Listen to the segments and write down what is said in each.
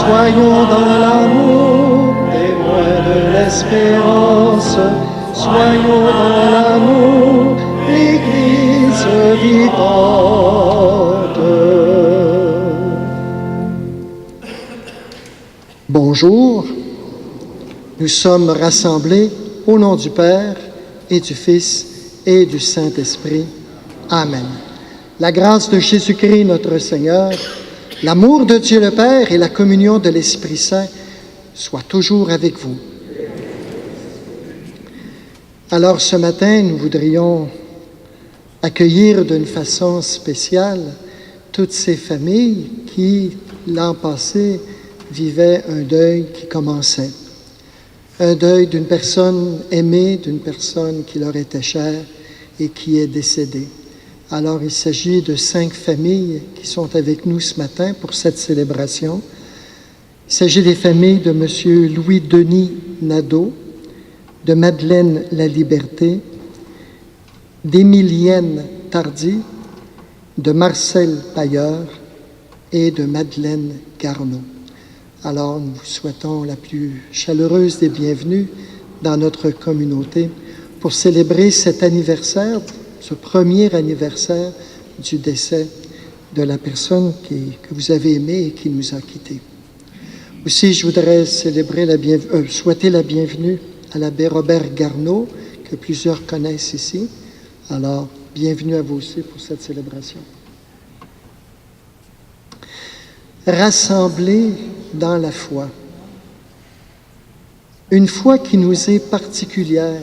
Soyons dans l'amour, témoins de l'espérance. Soyons dans l'amour, l'Église vivante. Bonjour, nous sommes rassemblés au nom du Père et du Fils et du Saint-Esprit. Amen. La grâce de Jésus-Christ notre Seigneur, l'amour de Dieu le Père et la communion de l'Esprit Saint soient toujours avec vous. Alors ce matin, nous voudrions accueillir d'une façon spéciale toutes ces familles qui, l'an passé, vivaient un deuil qui commençait. Un deuil d'une personne aimée, d'une personne qui leur était chère et qui est décédée. Alors il s'agit de 5 familles qui sont avec nous ce matin pour cette célébration. Il s'agit des familles de M. Louis-Denis Nadeau, de Madeleine Laliberté, d'Émilienne Tardy, de Marcel Pailleur et de Madeleine Garneau. Alors, nous vous souhaitons la plus chaleureuse des bienvenues dans notre communauté pour célébrer cet anniversaire, ce premier anniversaire du décès de la personne que vous avez aimée et qui nous a quittés. Aussi, je voudrais souhaiter la bienvenue à l'abbé Robert Garneau, que plusieurs connaissent ici. Alors, bienvenue à vous aussi pour cette célébration. Rassemblés dans la foi. Une foi qui nous est particulière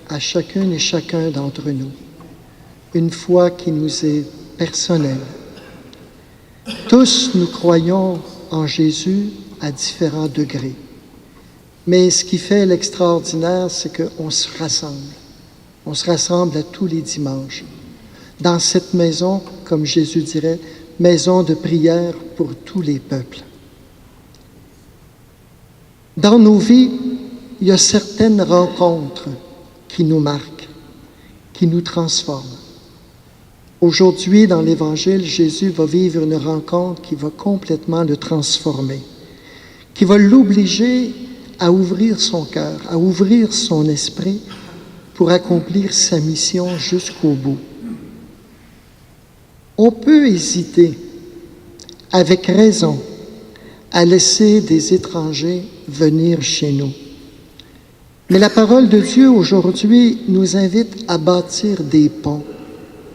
à chacune et chacun d'entre nous. Une foi qui nous est personnelle. Tous nous croyons en Jésus à différents degrés. Mais ce qui fait l'extraordinaire, c'est qu'on se rassemble. On se rassemble à tous les dimanches. Dans cette maison, comme Jésus dirait, maison de prière pour tous les peuples. Dans nos vies, il y a certaines rencontres qui nous marquent, qui nous transforment. Aujourd'hui, dans l'Évangile, Jésus va vivre une rencontre qui va complètement le transformer, qui va l'obliger à ouvrir son cœur, à ouvrir son esprit pour accomplir sa mission jusqu'au bout. On peut hésiter, avec raison, à laisser des étrangers venir chez nous. Mais la parole de Dieu aujourd'hui nous invite à bâtir des ponts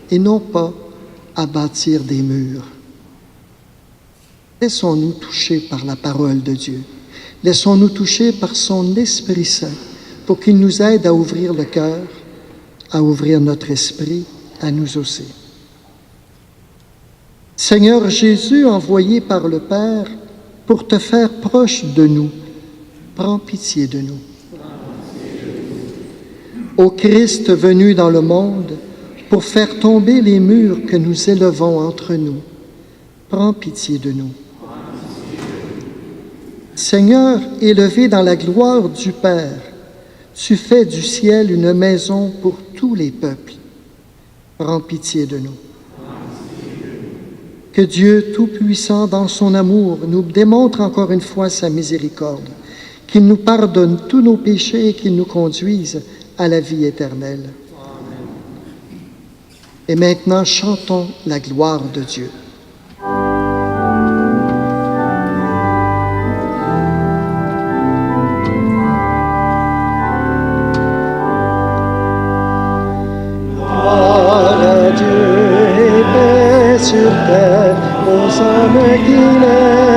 et non pas à bâtir des murs. Laissons-nous toucher par la parole de Dieu. Laissons-nous toucher par son Esprit Saint pour qu'il nous aide à ouvrir le cœur, à ouvrir notre esprit, à nous aussi. Seigneur Jésus, envoyé par le Père pour te faire proche de nous, prends pitié de nous. Ô Christ venu dans le monde pour faire tomber les murs que nous élevons entre nous, prends pitié de nous. Seigneur, élevé dans la gloire du Père, tu fais du ciel une maison pour tous les peuples. Prends pitié de nous. Que Dieu Tout-Puissant, dans son amour, nous démontre encore une fois sa miséricorde, qu'il nous pardonne tous nos péchés et qu'il nous conduise à la vie éternelle. Amen. Et maintenant, chantons la gloire de Dieu. Gloire à Dieu et paix sur terre aux hommes qui l'aiment.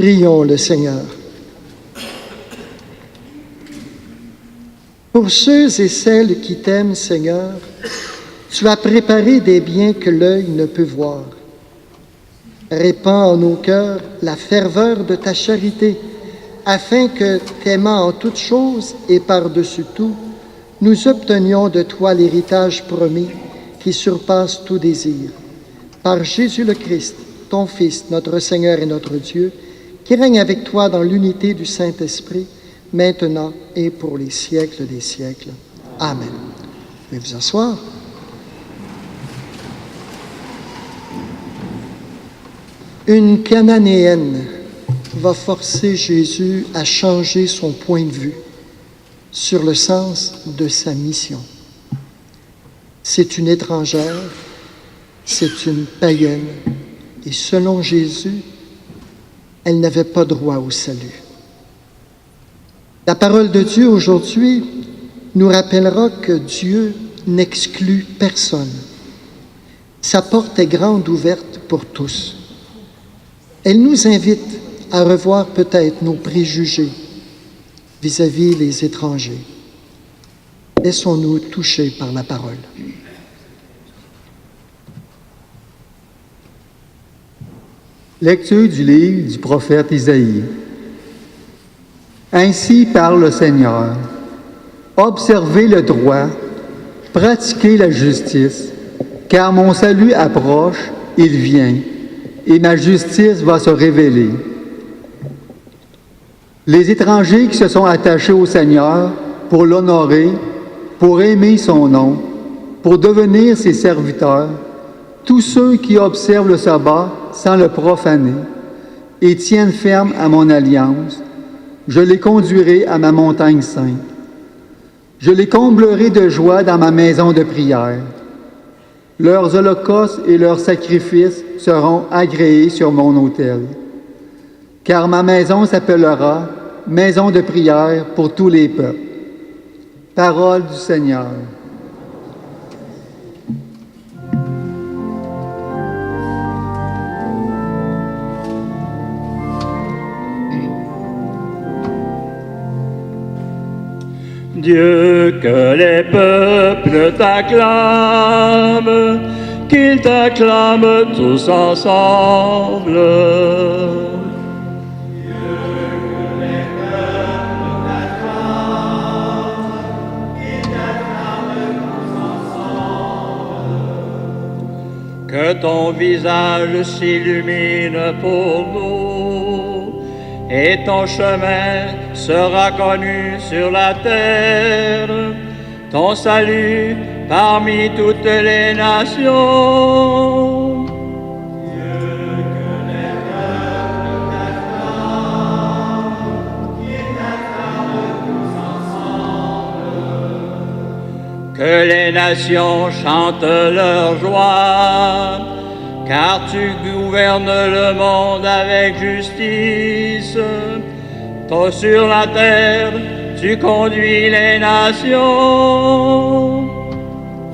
Prions le Seigneur. Pour ceux et celles qui t'aiment, Seigneur, tu as préparé des biens que l'œil ne peut voir. Répands en nos cœurs la ferveur de ta charité, afin que, t'aimant en toutes choses et par-dessus tout, nous obtenions de toi l'héritage promis qui surpasse tout désir. Par Jésus le Christ, ton Fils, notre Seigneur et notre Dieu, qui règne avec toi dans l'unité du Saint-Esprit, maintenant et pour les siècles des siècles. Amen. Vous pouvez vous asseoir. Une Cananéenne va forcer Jésus à changer son point de vue sur le sens de sa mission. C'est une étrangère, c'est une païenne, et selon Jésus, elle n'avait pas droit au salut. La parole de Dieu aujourd'hui nous rappellera que Dieu n'exclut personne. Sa porte est grande ouverte pour tous. Elle nous invite à revoir peut-être nos préjugés vis-à-vis les étrangers. Laissons-nous toucher par la parole. Lecture du livre du prophète Isaïe. Ainsi parle le Seigneur. Observez le droit, pratiquez la justice, car mon salut approche, il vient, et ma justice va se révéler. Les étrangers qui se sont attachés au Seigneur pour l'honorer, pour aimer son nom, pour devenir ses serviteurs, tous ceux qui observent le sabbat sans le profaner et tiennent ferme à mon alliance, je les conduirai à ma montagne sainte. Je les comblerai de joie dans ma maison de prière. Leurs holocaustes et leurs sacrifices seront agréés sur mon autel. Car ma maison s'appellera maison de prière pour tous les peuples. Parole du Seigneur. Dieu, que les peuples t'acclament, qu'ils t'acclament tous ensemble. Dieu, que les peuples t'acclament, qu'ils t'acclament tous ensemble. Que ton visage s'illumine pour nous, et ton chemin sera connu sur la terre, ton salut parmi toutes les nations. Dieu, que les peuples t'acclament, qu'ils t'acclament tous ensemble. Que les nations chantent leur joie, car tu gouvernes le monde avec justice. Toi sur la terre, tu conduis les nations.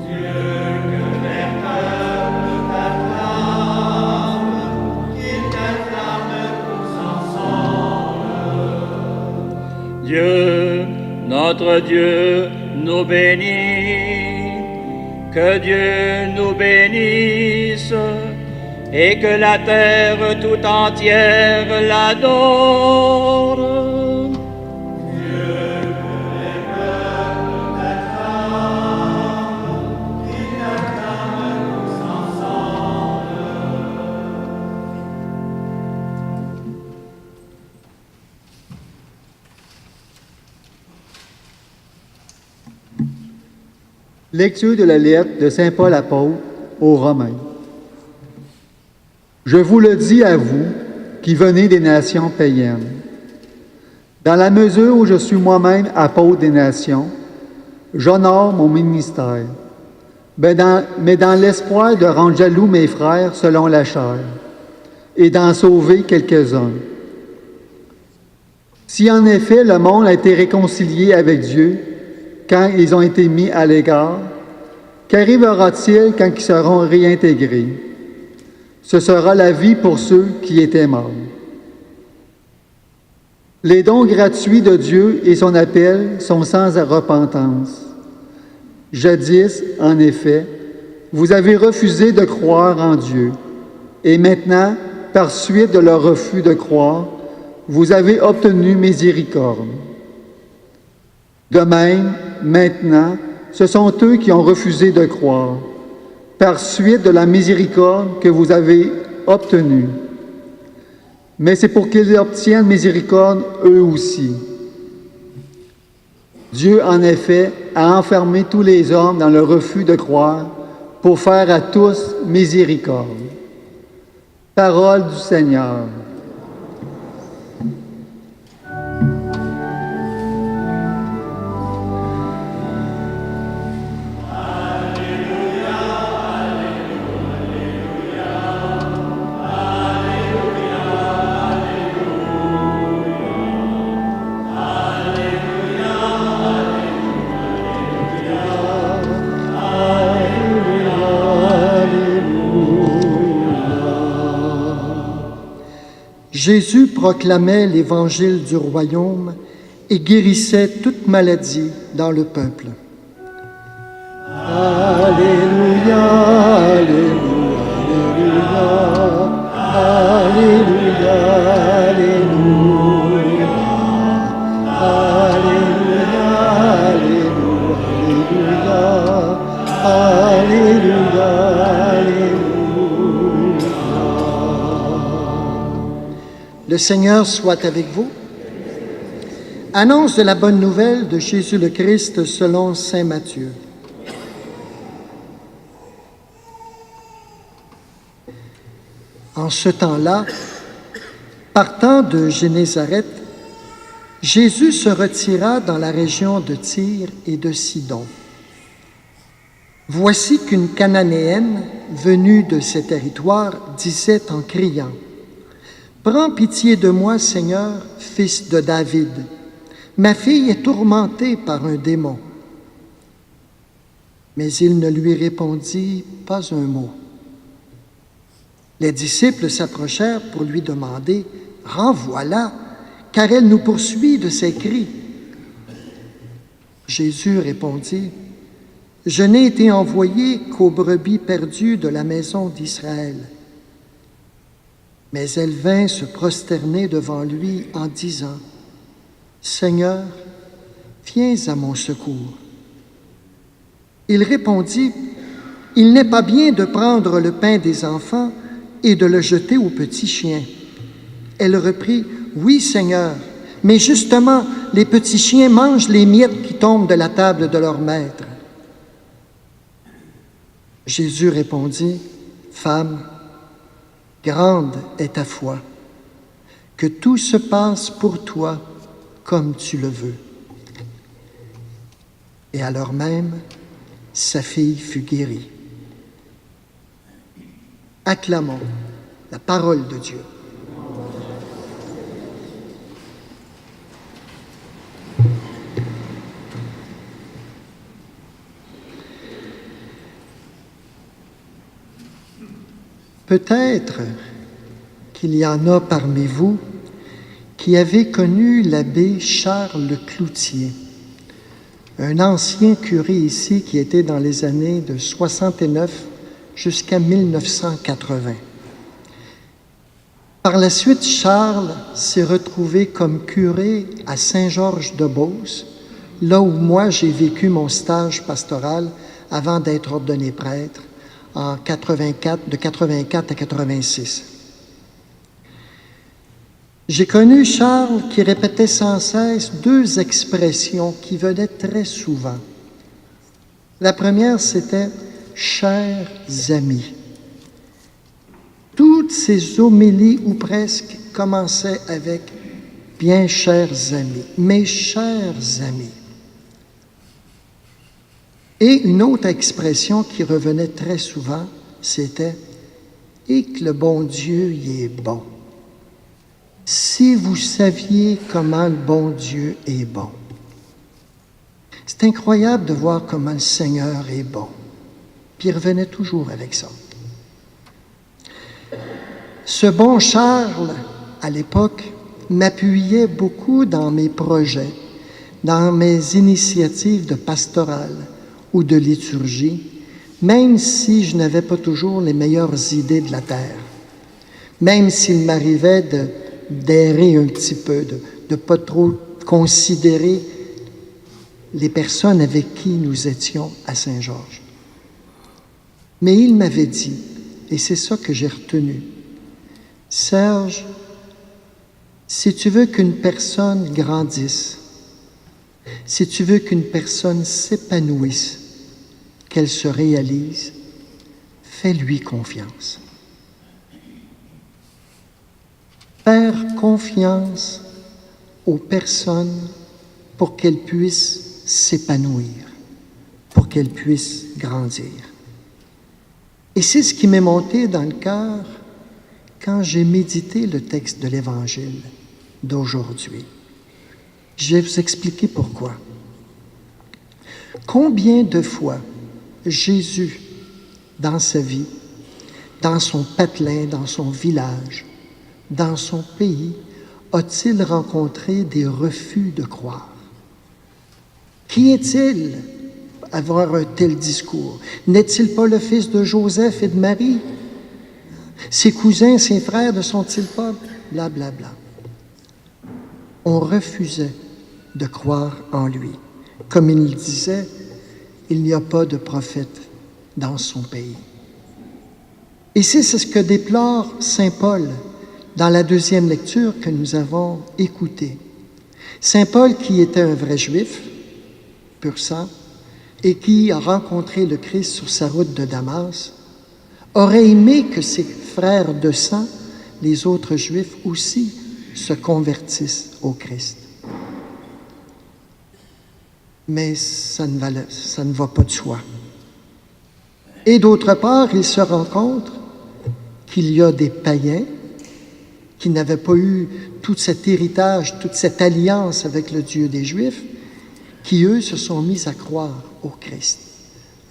Dieu, que les peuples t'acclament, qu'ils t'acclament tous ensemble. Dieu, notre Dieu, nous bénit. Que Dieu nous bénisse et que la terre tout entière l'adore. Dieu, que les peuples t'acclament, qu'ils t'acclament tous ensemble. Lecture de la lettre de saint Paul apôtre aux Romains. Je vous le dis à vous qui venez des nations païennes. Dans la mesure où je suis moi-même apôtre des nations, j'honore mon ministère, mais dans l'espoir de rendre jaloux mes frères selon la chair et d'en sauver quelques-uns. Si en effet le monde a été réconcilié avec Dieu quand ils ont été mis à l'écart, qu'arrivera-t-il quand ils seront réintégrés? Ce sera la vie pour ceux qui étaient morts. Les dons gratuits de Dieu et son appel sont sans repentance. Jadis, en effet, vous avez refusé de croire en Dieu, et maintenant, par suite de leur refus de croire, vous avez obtenu miséricorde. De même, maintenant, ce sont eux qui ont refusé de croire, par suite de la miséricorde que vous avez obtenue. Mais c'est pour qu'ils obtiennent miséricorde eux aussi. Dieu, en effet, a enfermé tous les hommes dans le refus de croire pour faire à tous miséricorde. Parole du Seigneur. Jésus proclamait l'évangile du royaume et guérissait toute maladie dans le peuple. Alléluia, Alléluia, Alléluia, Alléluia, Alléluia, Alléluia, Alléluia, Alléluia. Le Seigneur soit avec vous. Annonce de la bonne nouvelle de Jésus le Christ selon saint Matthieu. En ce temps-là, partant de Génézareth, Jésus se retira dans la région de Tyr et de Sidon. Voici qu'une Cananéenne venue de ces territoires disait en criant: « Prends pitié de moi, Seigneur, fils de David. Ma fille est tourmentée par un démon. » Mais il ne lui répondit pas un mot. Les disciples s'approchèrent pour lui demander: « Renvoie-la, car elle nous poursuit de ses cris. » Jésus répondit: « Je n'ai été envoyé qu'aux brebis perdues de la maison d'Israël. » Mais elle vint se prosterner devant lui en disant: « Seigneur, viens à mon secours. » Il répondit: « Il n'est pas bien de prendre le pain des enfants et de le jeter aux petits chiens. » Elle reprit: « Oui, Seigneur, mais justement, les petits chiens mangent les miettes qui tombent de la table de leur maître. » Jésus répondit: « Femme, grande est ta foi, que tout se passe pour toi comme tu le veux. » Et à l'heure même, sa fille fut guérie. Acclamons la parole de Dieu. Peut-être qu'il y en a parmi vous qui avez connu l'abbé Charles Cloutier, un ancien curé ici qui était dans les années de 69 jusqu'à 1980. Par la suite, Charles s'est retrouvé comme curé à Saint-Georges-de-Beauce, là où moi j'ai vécu mon stage pastoral avant d'être ordonné prêtre en 84, de 84 à 86. J'ai connu Charles qui répétait sans cesse deux expressions qui venaient très souvent. La première, c'était « chers amis ». Toutes ces homélies, ou presque, commençaient avec « bien chers amis »,« mes chers amis ». Et une autre expression qui revenait très souvent, c'était « et que le bon Dieu y est bon ». Si vous saviez comment le bon Dieu est bon. C'est incroyable de voir comment le Seigneur est bon. Puis il revenait toujours avec ça. Ce bon Charles, à l'époque, m'appuyais beaucoup dans mes projets, dans mes initiatives de pastorale ou de liturgie, même si je n'avais pas toujours les meilleures idées de la terre, même s'il m'arrivait d'errer un petit peu, de ne pas trop considérer les personnes avec qui nous étions à Saint-Georges. Mais il m'avait dit, et c'est ça que j'ai retenu, « Serge, si tu veux qu'une personne grandisse, si tu veux qu'une personne s'épanouisse, qu'elle se réalise, fais-lui confiance. Faire confiance aux personnes pour qu'elles puissent s'épanouir, pour qu'elles puissent grandir. » Et c'est ce qui m'est monté dans le cœur quand j'ai médité le texte de l'Évangile d'aujourd'hui. Je vais vous expliquer pourquoi. Combien de fois Jésus, dans sa vie, dans son patelin, dans son village, dans son pays, a-t-il rencontré des refus de croire? Qui est-il à avoir un tel discours? N'est-il pas le fils de Joseph et de Marie? Ses cousins, ses frères ne sont-ils pas? Blablabla. Bla, bla. On refusait de croire en lui. Comme il le disait, il n'y a pas de prophète dans son pays. Et c'est ce que déplore saint Paul dans la deuxième lecture que nous avons écoutée. Saint Paul, qui était un vrai juif, pur sang, et qui a rencontré le Christ sur sa route de Damas, aurait aimé que ses frères de sang, les autres juifs aussi, se convertissent au Christ. Mais ça ne va pas de soi. Et d'autre part, il se rend compte qu'il y a des païens qui n'avaient pas eu tout cet héritage, toute cette alliance avec le Dieu des Juifs, qui, eux, se sont mis à croire au Christ.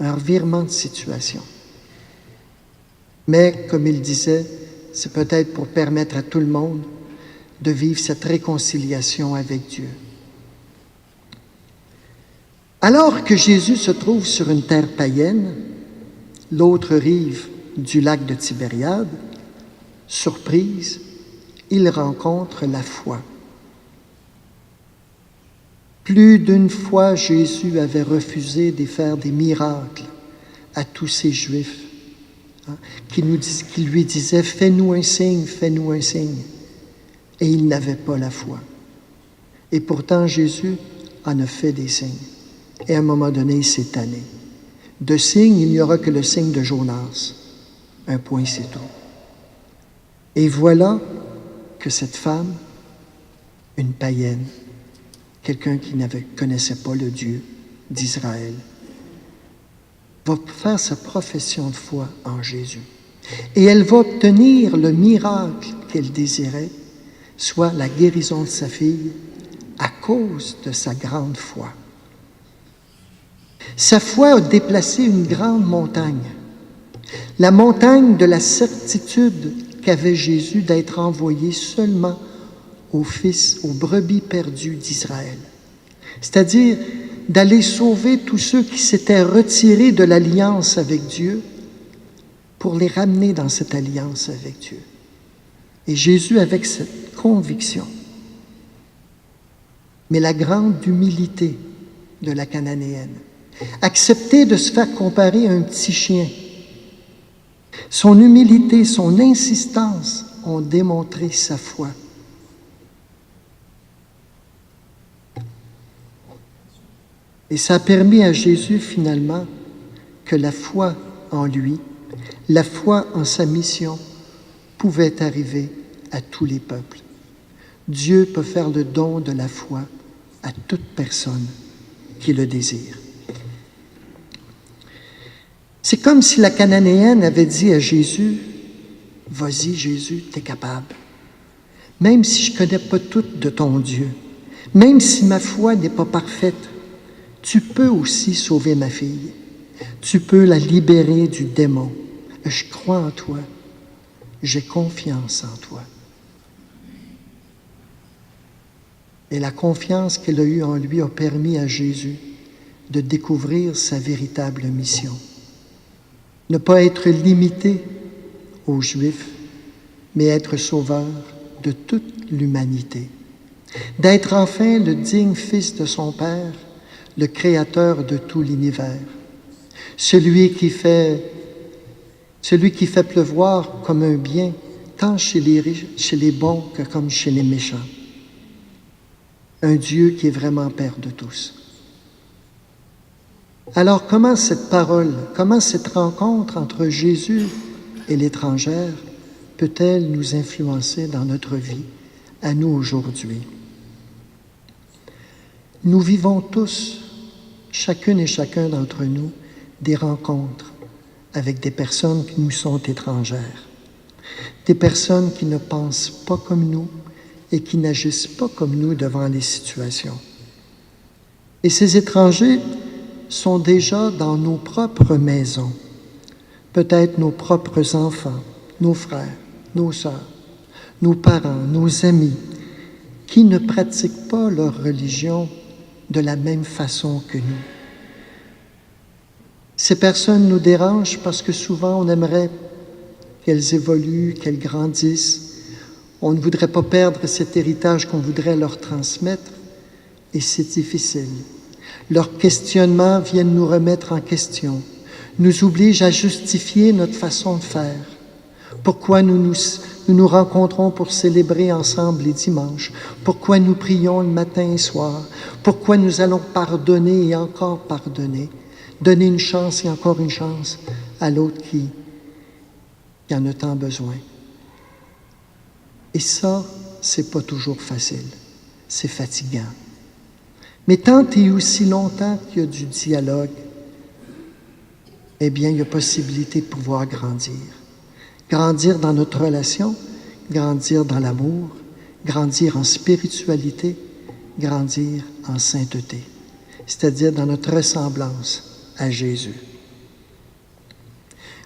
Un revirement de situation. Mais, comme il disait, c'est peut-être pour permettre à tout le monde de vivre cette réconciliation avec Dieu. Alors que Jésus se trouve sur une terre païenne, l'autre rive du lac de Tibériade, surprise, il rencontre la foi. Plus d'une fois, Jésus avait refusé de faire des miracles à tous ces Juifs qui lui disaient « Fais-nous un signe, fais-nous un signe ». Et ils n'avaient pas la foi. Et pourtant, Jésus en a fait des signes. Et à un moment donné, il s'est tanné. De signes, il n'y aura que le signe de Jonas. Un point, c'est tout. Et voilà que cette femme, une païenne, quelqu'un qui ne connaissait pas le Dieu d'Israël, va faire sa profession de foi en Jésus. Et elle va obtenir le miracle qu'elle désirait, soit la guérison de sa fille, à cause de sa grande foi. Sa foi a déplacé une grande montagne, la montagne de la certitude qu'avait Jésus d'être envoyé seulement aux brebis perdus d'Israël, c'est-à-dire d'aller sauver tous ceux qui s'étaient retirés de l'alliance avec Dieu pour les ramener dans cette alliance avec Dieu. Et Jésus, avec cette conviction, mais la grande humilité de la Cananéenne, accepter de se faire comparer à un petit chien. Son humilité, son insistance ont démontré sa foi. Et ça a permis à Jésus, finalement, que la foi en lui, la foi en sa mission, pouvait arriver à tous les peuples. Dieu peut faire le don de la foi à toute personne qui le désire. C'est comme si la Cananéenne avait dit à Jésus, « Vas-y, Jésus, t'es capable. Même si je ne connais pas tout de ton Dieu, même si ma foi n'est pas parfaite, tu peux aussi sauver ma fille. Tu peux la libérer du démon. Je crois en toi. J'ai confiance en toi. » Et la confiance qu'elle a eue en lui a permis à Jésus de découvrir sa véritable mission. Ne pas être limité aux Juifs, mais être sauveur de toute l'humanité. D'être enfin le digne fils de son Père, le créateur de tout l'univers. Celui qui fait pleuvoir comme un bien, tant chez les riches, chez les bons que comme chez les méchants. Un Dieu qui est vraiment Père de tous. Alors comment cette parole, comment cette rencontre entre Jésus et l'étrangère peut-elle nous influencer dans notre vie, à nous aujourd'hui? Nous vivons tous, chacune et chacun d'entre nous, des rencontres avec des personnes qui nous sont étrangères, des personnes qui ne pensent pas comme nous et qui n'agissent pas comme nous devant les situations. Et ces étrangers sont déjà dans nos propres maisons, peut-être nos propres enfants, nos frères, nos sœurs, nos parents, nos amis, qui ne pratiquent pas leur religion de la même façon que nous. Ces personnes nous dérangent parce que souvent on aimerait qu'elles évoluent, qu'elles grandissent. On ne voudrait pas perdre cet héritage qu'on voudrait leur transmettre, et c'est difficile. Leurs questionnements viennent nous remettre en question, nous obligent à justifier notre façon de faire. Pourquoi nous nous rencontrons pour célébrer ensemble les dimanches? Pourquoi nous prions le matin et soir? Pourquoi nous allons pardonner et encore pardonner? Donner une chance et encore une chance à l'autre qui en a tant besoin. Et ça, c'est pas toujours facile. C'est fatigant. Mais tant et aussi longtemps qu'il y a du dialogue, eh bien, il y a possibilité de pouvoir grandir. Grandir dans notre relation, grandir dans l'amour, grandir en spiritualité, grandir en sainteté, c'est-à-dire dans notre ressemblance à Jésus.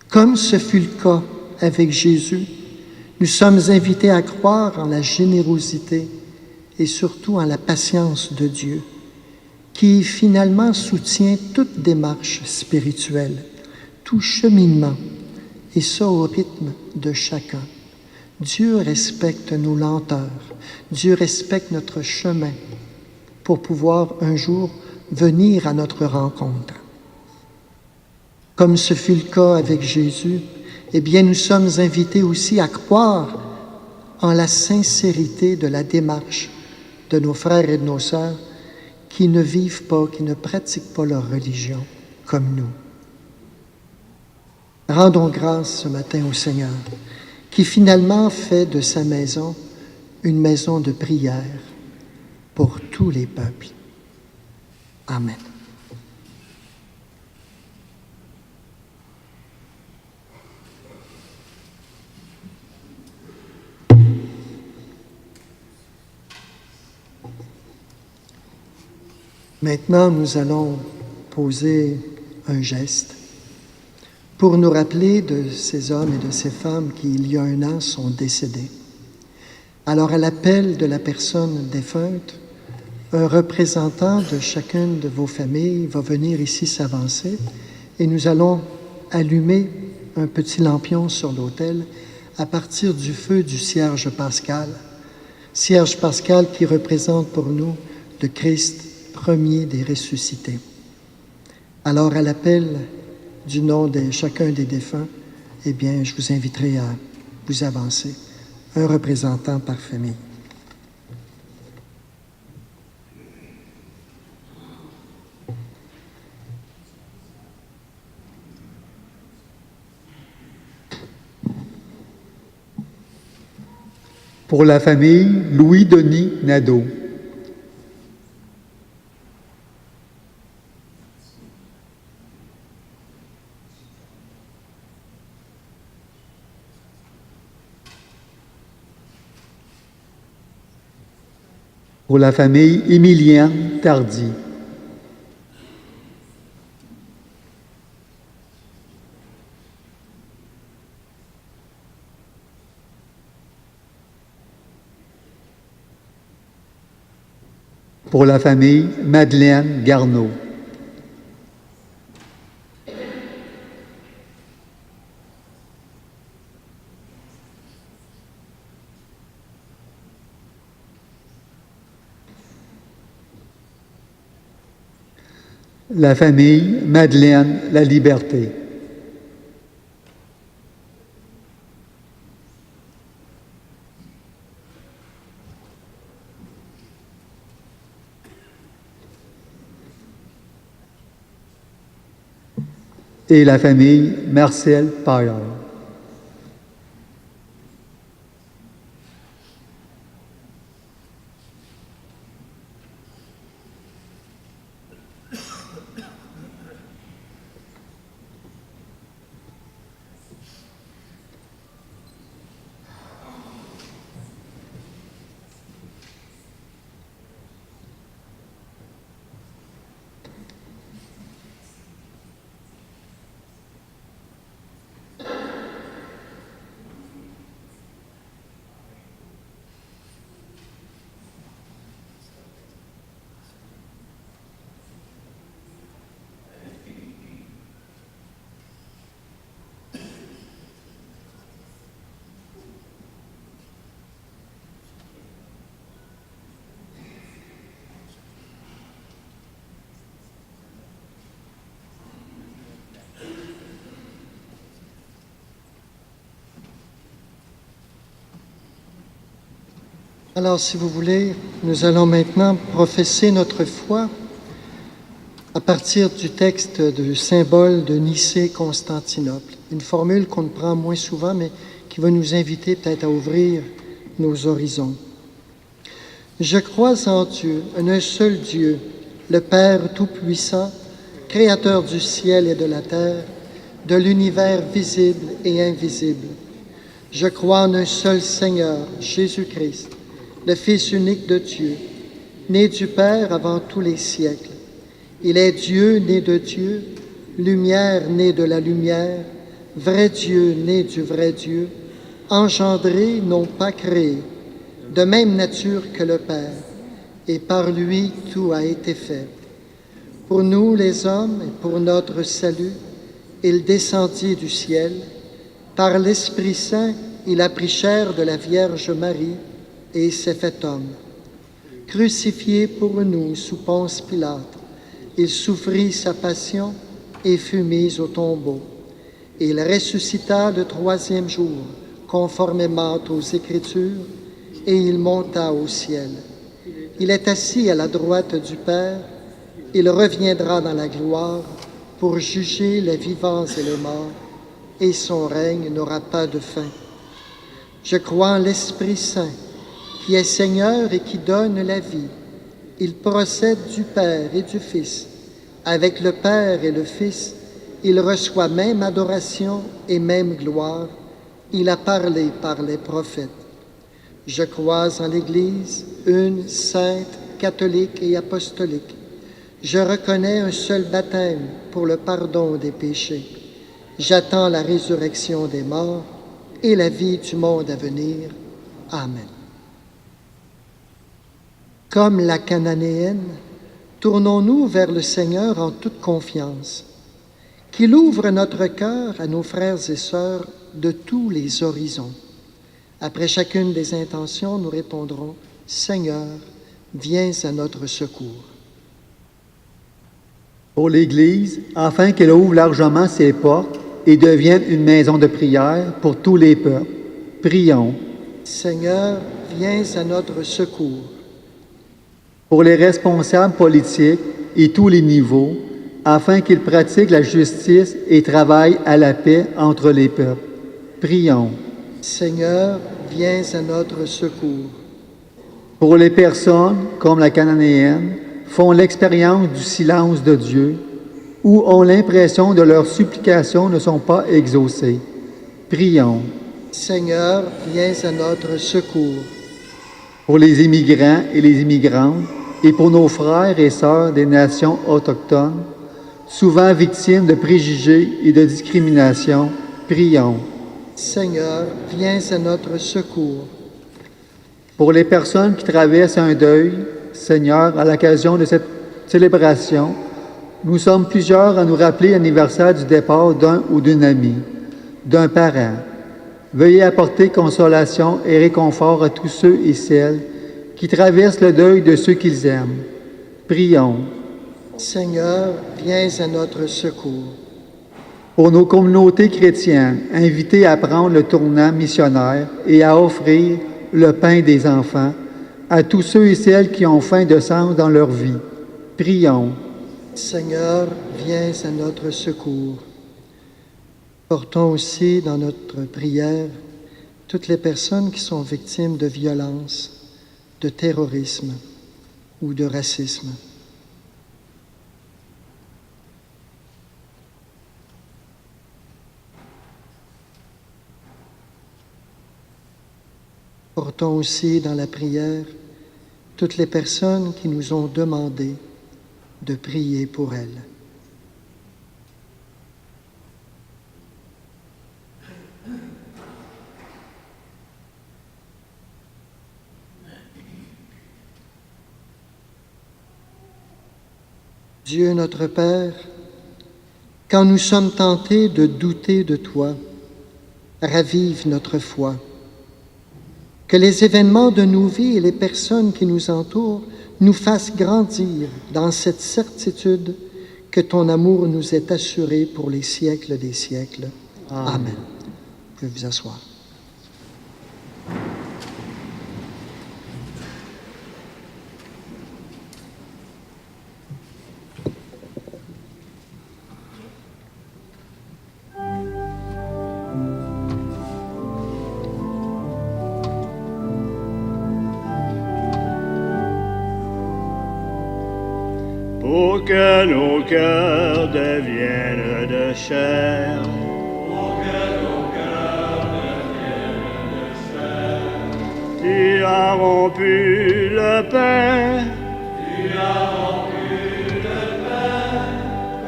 Comme ce fut le cas avec Jésus, nous sommes invités à croire en la générosité et surtout en la patience de Dieu, qui finalement soutient toute démarche spirituelle, tout cheminement, et ça au rythme de chacun. Dieu respecte nos lenteurs, Dieu respecte notre chemin pour pouvoir un jour venir à notre rencontre. Comme ce fut le cas avec Jésus, eh bien nous sommes invités aussi à croire en la sincérité de la démarche de nos frères et de nos sœurs qui ne vivent pas, qui ne pratiquent pas leur religion comme nous. Rendons grâce ce matin au Seigneur, qui finalement fait de sa maison une maison de prière pour tous les peuples. Amen. Maintenant, nous allons poser un geste pour nous rappeler de ces hommes et de ces femmes qui, il y a un an, sont décédés. Alors, à l'appel de la personne défunte, un représentant de chacune de vos familles va venir ici s'avancer et nous allons allumer un petit lampion sur l'autel à partir du feu du cierge pascal. Cierge pascal qui représente pour nous le Christ premier des ressuscités. Alors, à l'appel du nom de chacun des défunts, eh bien, je vous inviterai à vous avancer, un représentant par famille. Pour la famille Louis-Denis Nadeau. Pour la famille Émilien Tardy. Pour la famille Madeleine Garneau. La famille Madeleine La Liberté. Et la famille Marcel Paillard. Alors, si vous voulez, nous allons maintenant professer notre foi à partir du texte du symbole de Nicée-Constantinople. Une formule qu'on ne prend moins souvent, mais qui va nous inviter peut-être à ouvrir nos horizons. Je crois en Dieu, en un seul Dieu, le Père Tout-Puissant, Créateur du ciel et de la terre, de l'univers visible et invisible. Je crois en un seul Seigneur, Jésus-Christ, le Fils unique de Dieu, né du Père avant tous les siècles. Il est Dieu né de Dieu, lumière née de la lumière, vrai Dieu né du vrai Dieu, engendré, non pas créé, de même nature que le Père, et par lui tout a été fait. Pour nous les hommes et pour notre salut, il descendit du ciel. Par l'Esprit Saint, il a pris chair de la Vierge Marie et s'est fait homme. Crucifié pour nous sous Ponce Pilate, il souffrit sa passion et fut mis au tombeau. Il ressuscita le troisième jour, conformément aux Écritures, et il monta au ciel. Il est assis à la droite du Père. Il reviendra dans la gloire pour juger les vivants et les morts, et son règne n'aura pas de fin. Je crois en l'Esprit Saint, qui est Seigneur et qui donne la vie. Il procède du Père et du Fils. Avec le Père et le Fils, il reçoit même adoration et même gloire. Il a parlé par les prophètes. Je crois en l'Église, une, sainte, catholique et apostolique. Je reconnais un seul baptême pour le pardon des péchés. J'attends la résurrection des morts et la vie du monde à venir. Amen. Comme la Cananéenne, tournons-nous vers le Seigneur en toute confiance, qu'il ouvre notre cœur à nos frères et sœurs de tous les horizons. Après chacune des intentions, nous répondrons « Seigneur, viens à notre secours ». Pour l'Église, afin qu'elle ouvre largement ses portes et devienne une maison de prière pour tous les peuples, prions. Seigneur, viens à notre secours. Pour les responsables politiques et tous les niveaux, afin qu'ils pratiquent la justice et travaillent à la paix entre les peuples. Prions. Seigneur, viens à notre secours. Pour les personnes, comme la Cananéenne, font l'expérience du silence de Dieu ou ont l'impression que leurs supplications ne sont pas exaucées. Prions. Seigneur, viens à notre secours. Pour les immigrants et les immigrantes, et pour nos frères et sœurs des nations autochtones, souvent victimes de préjugés et de discrimination, prions. Seigneur, viens à notre secours. Pour les personnes qui traversent un deuil, Seigneur, à l'occasion de cette célébration, nous sommes plusieurs à nous rappeler l'anniversaire du départ d'un ou d'une amie, d'un parent. Veuillez apporter consolation et réconfort à tous ceux et celles qui traversent le deuil de ceux qu'ils aiment. Prions. Seigneur, viens à notre secours. Pour nos communautés chrétiennes, invitées à prendre le tournant missionnaire et à offrir le pain des enfants à tous ceux et celles qui ont faim de sens dans leur vie. Prions. Seigneur, viens à notre secours. Portons aussi dans notre prière toutes les personnes qui sont victimes de violences, de terrorisme ou de racisme. Portons aussi dans la prière toutes les personnes qui nous ont demandé de prier pour elles. Dieu notre Père, quand nous sommes tentés de douter de toi, ravive notre foi. Que les événements de nos vies et les personnes qui nous entourent nous fassent grandir dans cette certitude que ton amour nous est assuré pour les siècles des siècles. Amen. Vous pouvez vous asseoir. Pour que nos cœurs deviennent de chair. Tu as rompu le pain.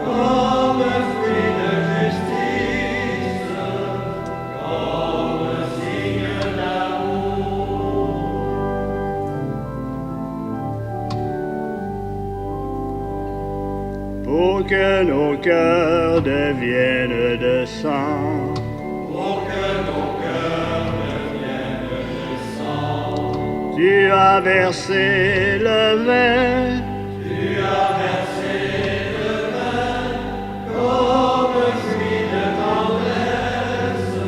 Comme fruit de justice, comme signe d'amour. Pour que nos cœurs deviennent de sang. Pour que nos cœurs deviennent de sang. Tu as versé le vin. Tu as versé le vin comme fruit de tendresse,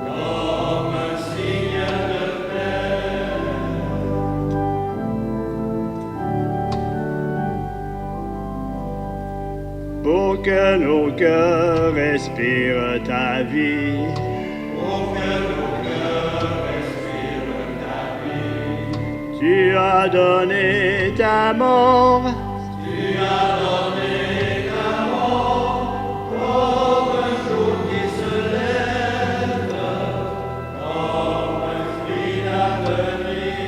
comme signe de paix. Pour que nos cœurs respirent ta vie. Pour que nos cœurs respirent ta vie. Tu as donné ta mort. Tu as donné ta mort comme un jour qui se lève, comme un fruit d'avenir.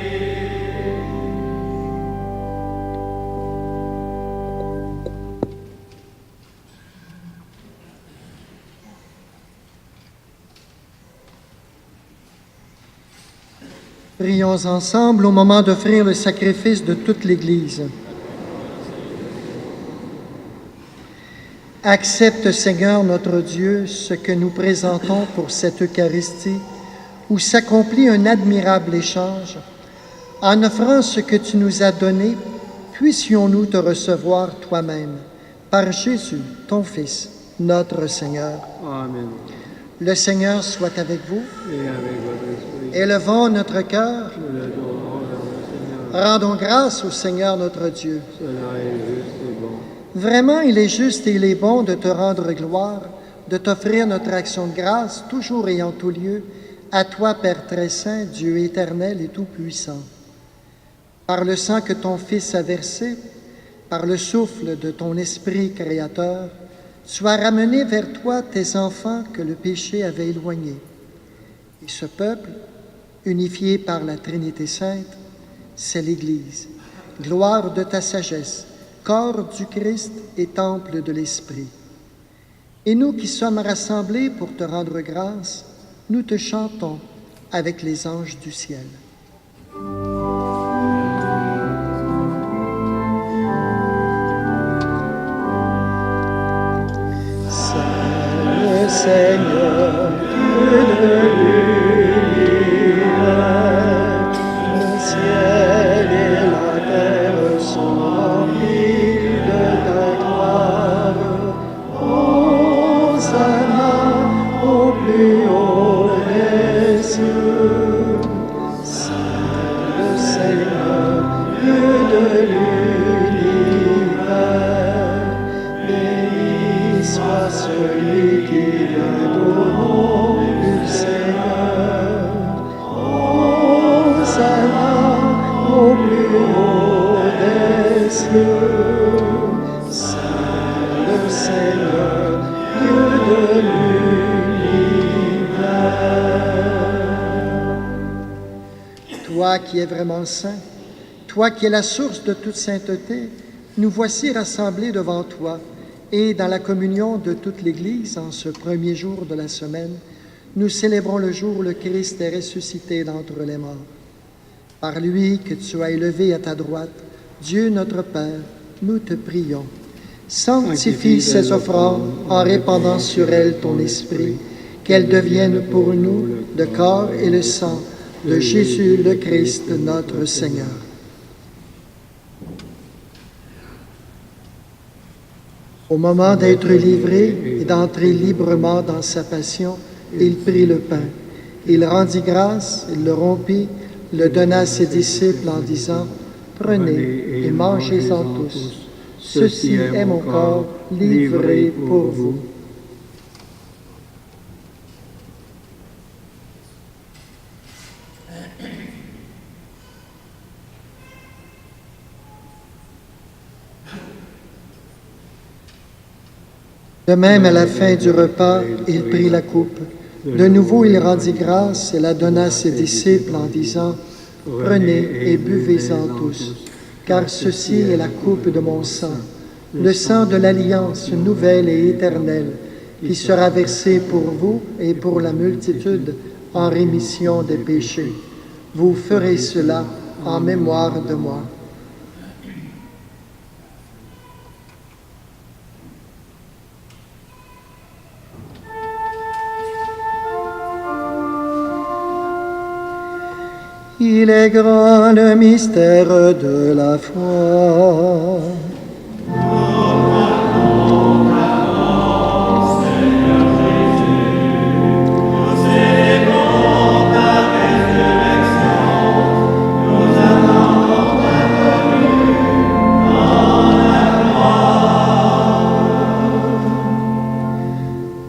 Prions ensemble au moment d'offrir le sacrifice de toute l'Église. Accepte, Seigneur notre Dieu, ce que nous présentons pour cette Eucharistie, où s'accomplit un admirable échange. En offrant ce que tu nous as donné, puissions-nous te recevoir toi-même, par Jésus, ton Fils, notre Seigneur. Amen. Le Seigneur soit avec vous. Et avec votre esprit, Élevons notre cœur. nous l'adorons dans le Seigneur. Rendons grâce au Seigneur notre Dieu. Cela est juste et bon. Vraiment, il est juste et il est bon de te rendre gloire, de t'offrir notre action de grâce, toujours et en tout lieu, à toi, Père très saint, Dieu éternel et tout-puissant. Par le sang que ton Fils a versé, par le souffle de ton Esprit créateur, tu as ramené vers toi tes enfants que le péché avait éloignés. Et ce peuple, unifié par la Trinité sainte, c'est l'Église, gloire de ta sagesse, corps du Christ et temple de l'Esprit. Et nous qui sommes rassemblés pour te rendre grâce, nous te chantons avec les anges du ciel. Dieu, Saint le Seigneur, Dieu de l'univers. Toi qui es vraiment saint, toi qui es la source de toute sainteté, nous voici rassemblés devant toi et dans la communion de toute l'Église en ce premier jour de la semaine, nous célébrons le jour où le Christ est ressuscité d'entre les morts. Par lui que tu as élevé à ta droite, Dieu notre Père, nous te prions. Sanctifie ces offrandes en répandant sur elles ton esprit, qu'elles deviennent pour nous le corps et le sang de Jésus le Christ notre Seigneur. Au moment d'être livré et d'entrer librement dans sa passion, il prit le pain. Il rendit grâce, il le rompit, le donna à ses disciples en disant, « Prenez et mangez-en tous. Ceci est mon corps livré pour vous. » De même, à la fin du repas, il prit la coupe. De nouveau, il rendit grâce et la donna à ses disciples en disant, « Prenez et buvez-en tous, car ceci est la coupe de mon sang, le sang de l'alliance nouvelle et éternelle, qui sera versé pour vous et pour la multitude en rémission des péchés. Vous ferez cela en mémoire de moi. » Il est grand le mystère de la foi.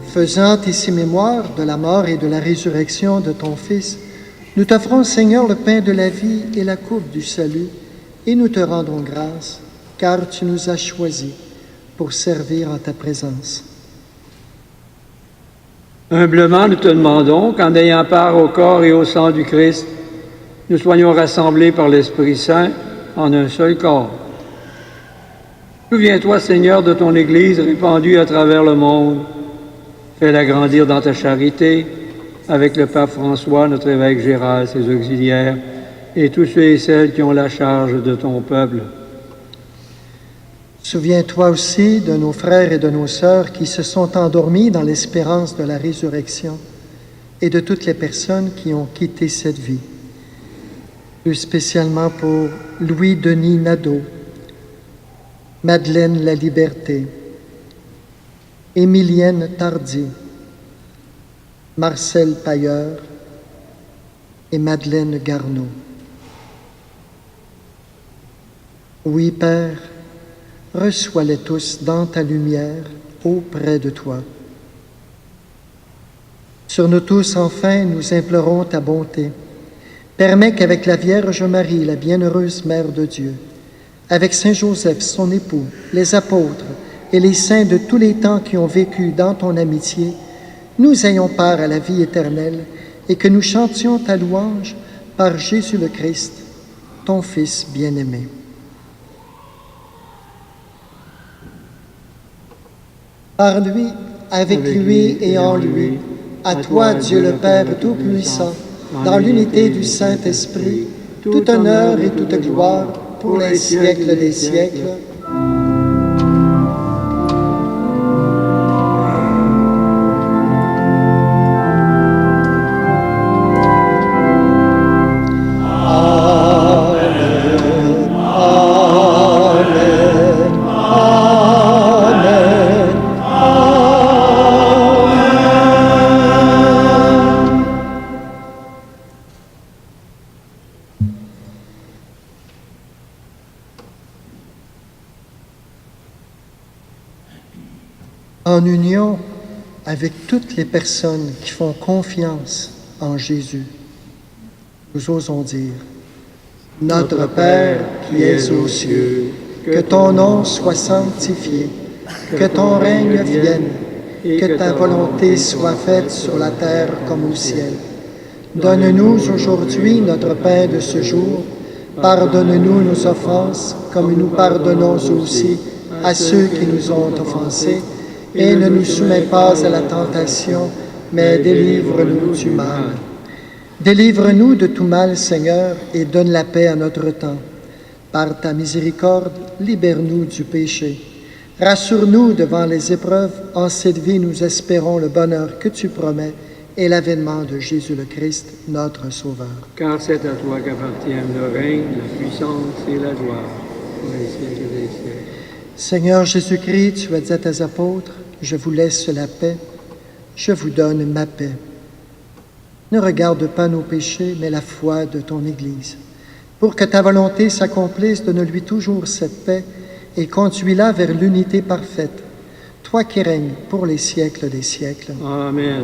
Faisant ici mémoire de la mort et de la résurrection de ton Fils, nous t'offrons, Seigneur, le pain de la vie et la coupe du salut, et nous te rendons grâce, car tu nous as choisis pour servir en ta présence. Humblement, nous te demandons qu'en ayant part au corps et au sang du Christ, nous soyons rassemblés par l'Esprit Saint en un seul corps. Souviens-toi, Seigneur, de ton Église répandue à travers le monde. Fais-la grandir dans ta charité, avec le pape François, notre évêque Gérald, ses auxiliaires, et tous ceux et celles qui ont la charge de ton peuple. Souviens-toi aussi de nos frères et de nos sœurs qui se sont endormis dans l'espérance de la résurrection et de toutes les personnes qui ont quitté cette vie. Plus spécialement pour Louis-Denis Nadeau, Madeleine La Liberté, Émilienne Tardy, Marcel Pailleur et Madeleine Garneau. Oui, Père, reçois-les tous dans ta lumière auprès de toi. Sur nous tous, enfin, nous implorons ta bonté. Permets qu'avec la Vierge Marie, la bienheureuse Mère de Dieu, avec Saint Joseph, son époux, les apôtres et les saints de tous les temps qui ont vécu dans ton amitié, nous ayons part à la vie éternelle et que nous chantions ta louange par Jésus le Christ, ton Fils bien-aimé. Par lui, avec lui et en lui, à toi, Dieu le Père Tout-Puissant, dans l'unité du Saint-Esprit, tout honneur et toute gloire pour les siècles des siècles. En union avec toutes les personnes qui font confiance en Jésus, nous osons dire, Notre Père qui es aux cieux, Que ton nom soit sanctifié, que ton règne vienne, que ta volonté soit faite sur la terre comme au ciel. Donne-nous aujourd'hui notre pain de ce jour. Pardonne-nous nos offenses, comme nous pardonnons aussi à ceux qui nous ont offensés. Et ne nous soumets pas à la tentation, mais délivre-nous du mal. Délivre-nous de tout mal, Seigneur, et donne la paix à notre temps. Par ta miséricorde, libère-nous du péché. Rassure-nous devant les épreuves. En cette vie, nous espérons le bonheur que tu promets et l'avènement de Jésus le Christ, notre Sauveur. Car c'est à toi qu'appartiennent le règne, la puissance et la gloire, pour les siècles des siècles. Seigneur Jésus-Christ, tu as dit à tes apôtres, « Je vous laisse la paix, je vous donne ma paix. » Ne regarde pas nos péchés, mais la foi de ton Église. Pour que ta volonté s'accomplisse, donne-lui toujours cette paix et conduis-la vers l'unité parfaite. Toi qui règnes pour les siècles des siècles. Amen.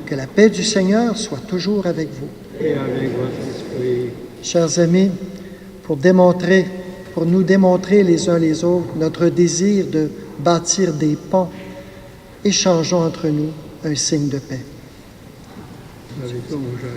Que la paix du Seigneur soit toujours avec vous. Et avec votre esprit. Chers amis, pour nous démontrer les uns les autres notre désir de bâtir des ponts, échangeons entre nous un signe de paix. Avec toi, mon cher.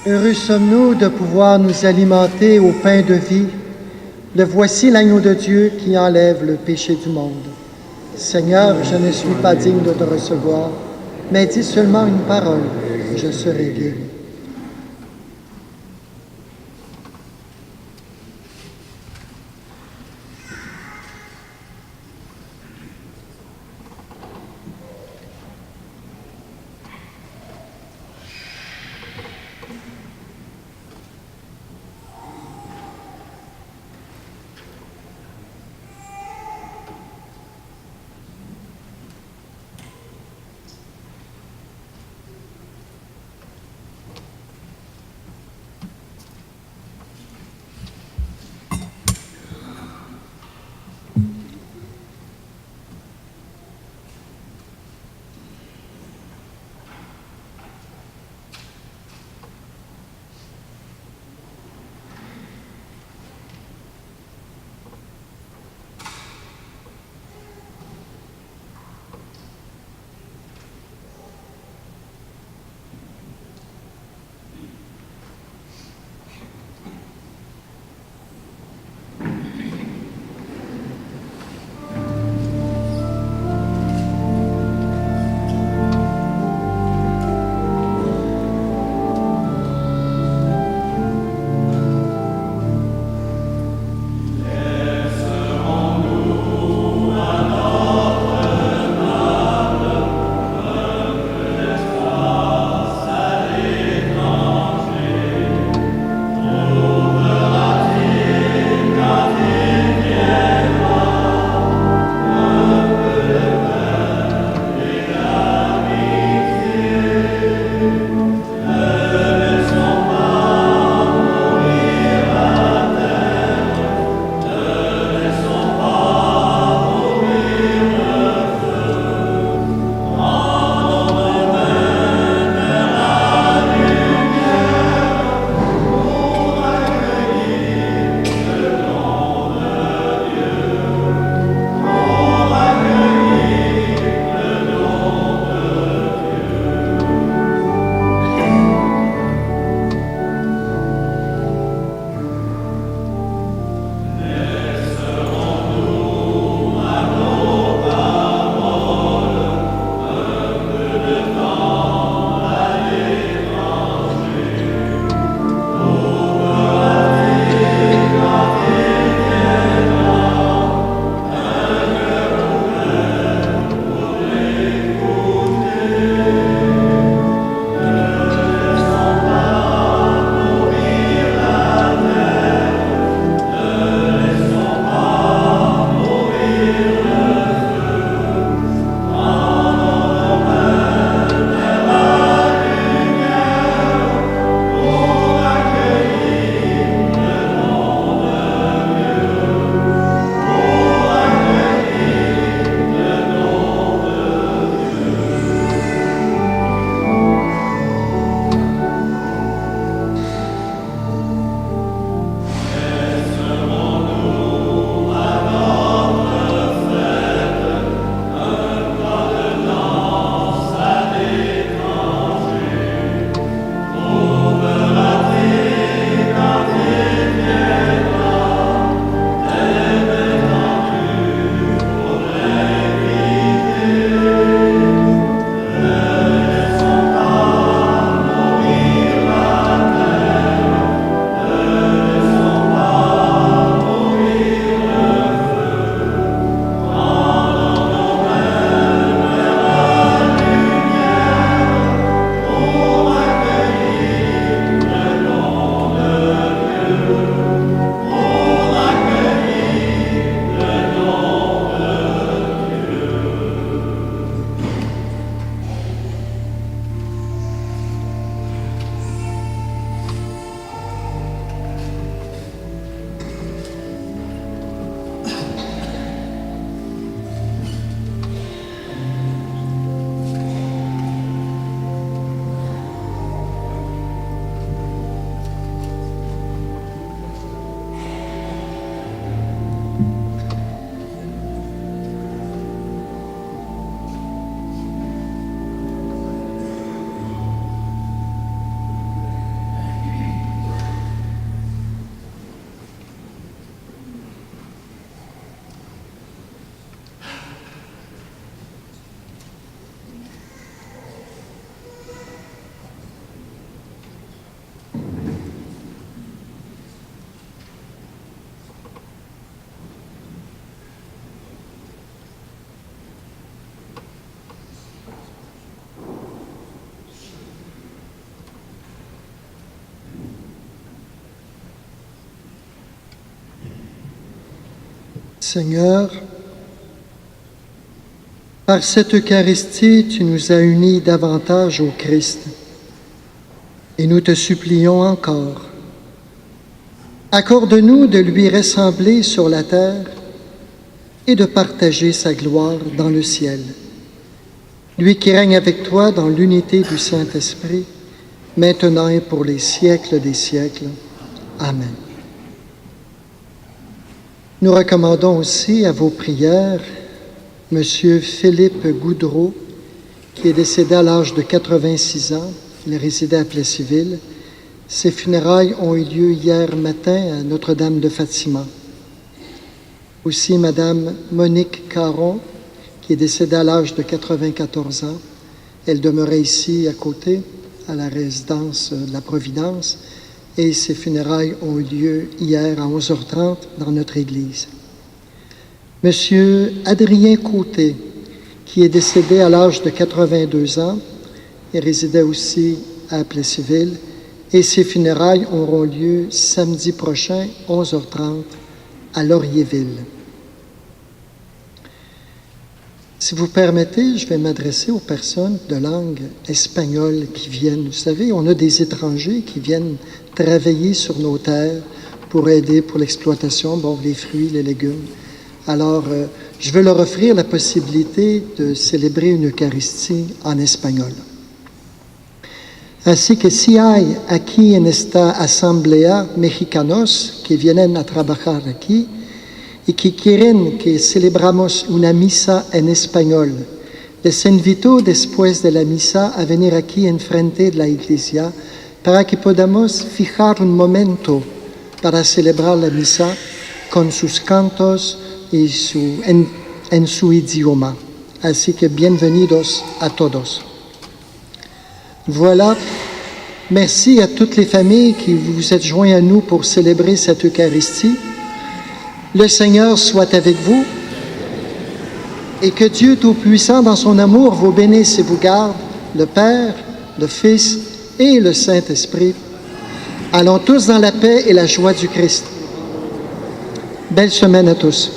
Heureux sommes-nous de pouvoir nous alimenter au pain de vie. Le voici l'agneau de Dieu qui enlève le péché du monde. Seigneur, je ne suis pas digne de te recevoir, mais dis seulement une parole, je serai guéri. Seigneur, par cette Eucharistie, tu nous as unis davantage au Christ et nous te supplions encore. Accorde-nous de lui ressembler sur la terre et de partager sa gloire dans le ciel. Lui qui règne avec toi dans l'unité du Saint-Esprit, maintenant et pour les siècles des siècles. Amen. Nous recommandons aussi à vos prières M. Philippe Goudreau, qui est décédé à l'âge de 86 ans. Il résidait à Plessisville. Ses funérailles ont eu lieu hier matin à Notre-Dame de Fatima. Aussi Madame Monique Caron, qui est décédée à l'âge de 94 ans. Elle demeurait ici à côté, à la résidence de la Providence, et ses funérailles ont eu lieu hier à 11h30 dans notre église. Monsieur Adrien Côté, qui est décédé à l'âge de 82 ans, et résidait aussi à Plessisville, et ses funérailles auront lieu samedi prochain, 11h30, à Laurierville. Si vous permettez, je vais m'adresser aux personnes de langue espagnole qui viennent. Vous savez, on a des étrangers qui viennent travailler sur nos terres pour aider pour l'exploitation, les fruits, les légumes. Alors, je veux leur offrir la possibilité de célébrer une Eucharistie en espagnol. Así que si hay aquí en esta asamblea mexicanos que vienen a trabajar aquí y que quieren que celebramos una misa en español, les invito después de la misa a venir aquí enfrente de la iglesia para que podamos fijar un momento para celebrar la misa con sus cantos y en su idioma. Así que bienvenidos a todos. Voilà, merci à toutes les familles qui vous êtes joints à nous pour célébrer cette Eucharistie. Le Seigneur soit avec vous et que Dieu Tout-Puissant, dans son amour, vous bénisse et vous garde, le Père, le Fils et le Saint-Esprit. Allons tous dans la paix et la joie du Christ. Belle semaine à tous.